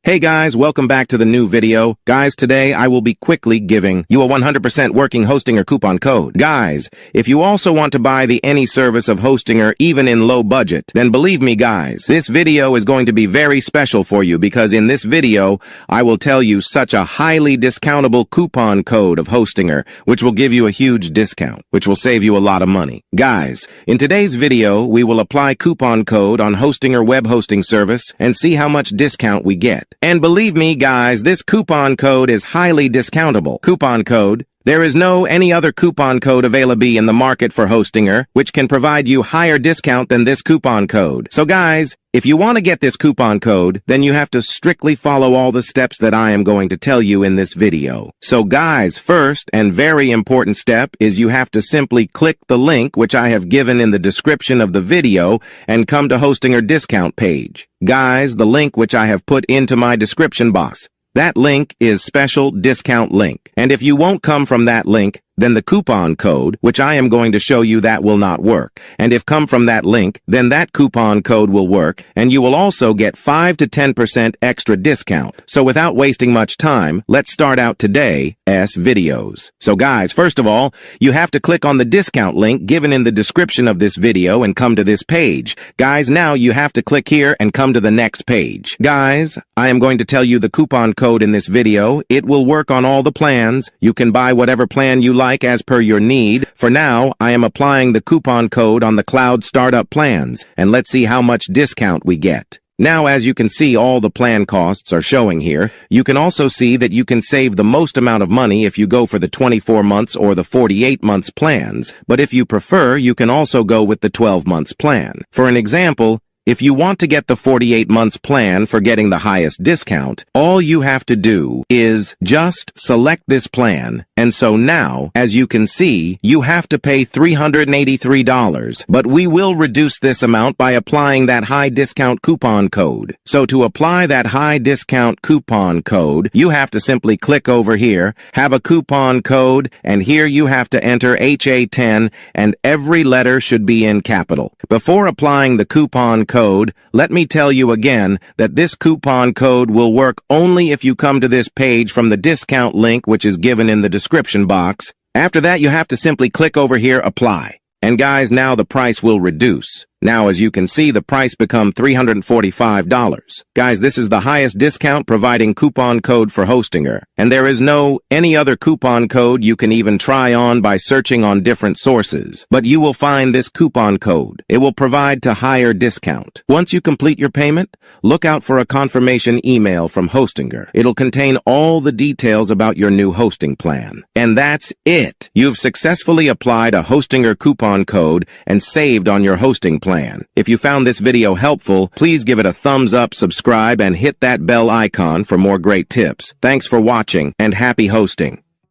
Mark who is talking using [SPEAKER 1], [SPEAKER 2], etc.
[SPEAKER 1] Hey guys, welcome back to the new video. Guys, today I will be quickly giving you a 100% working Hostinger coupon code. Guys, if you also want to buy the any service of Hostinger even in low budget, then believe me guys, this video is going to be very special for you because in this video, I will tell you such a highly discountable coupon code of Hostinger, which will give you a huge discount, which will save you a lot of money. Guys, in today's video, we will apply coupon code on Hostinger web hosting service and see how much discount we get. And believe me, guys, this coupon code is highly discountable. Coupon code. There is no any other coupon code available in the market for Hostinger, which can provide you higher discount than this coupon code. So guys, if you want to get this coupon code, then you have to strictly follow all the steps that I am going to tell you in this video. So guys, first and very important step is you have to simply click the link which I have given in the description of the video and come to Hostinger discount page. Guys, the link which I have put into my description box. That link is special discount link. And if you won't come from that link, then the coupon code, which I am going to show you, that will not work. And if come from that link, then that coupon code will work, and you will also get 5 to 10% extra discount. So without wasting much time, let's start out today's videos. So guys, first of all, you have to click on the discount link given in the description of this video and come to this page. Guys, now you have to click here and come to the next page. Guys, I am going to tell you the coupon code in this video. It will work on all the plans. You can buy whatever plan you like as per your need. For now, I am applying the coupon code on the cloud startup plans, and let's see how much discount we get. Now, as you can see, all the plan costs are showing here. You can also see that you can save the most amount of money if you go for the 24 months or the 48 months plans, but if you prefer, you can also go with the 12 months plan. For an example, if you want to get the 48 months plan for getting the highest discount, all you have to do is just select this plan. And so now, as you can see, you have to pay $383, but we will reduce this amount by applying that high discount coupon code. So to apply that high discount coupon code, you have to simply click over here, have a coupon code, and here you have to enter HA10, and every letter should be in capital. Before applying the coupon code, let me tell you again that this coupon code will work only if you come to this page from the discount link which is given in the description box. After that, you have to simply click over here, apply. And guys, now the price will reduce. Now, as you can see, the price become $345. Guys, this is the highest discount providing coupon code for Hostinger. And there is no any other coupon code you can even try on by searching on different sources. But you will find this coupon code. It will provide to higher discount. Once you complete your payment, look out for a confirmation email from Hostinger. It'll contain all the details about your new hosting plan. And that's it. You've successfully applied a Hostinger coupon code and saved on your hosting plan. If you found this video helpful, please give it a thumbs up, subscribe, and hit that bell icon for more great tips. Thanks for watching, and happy hosting.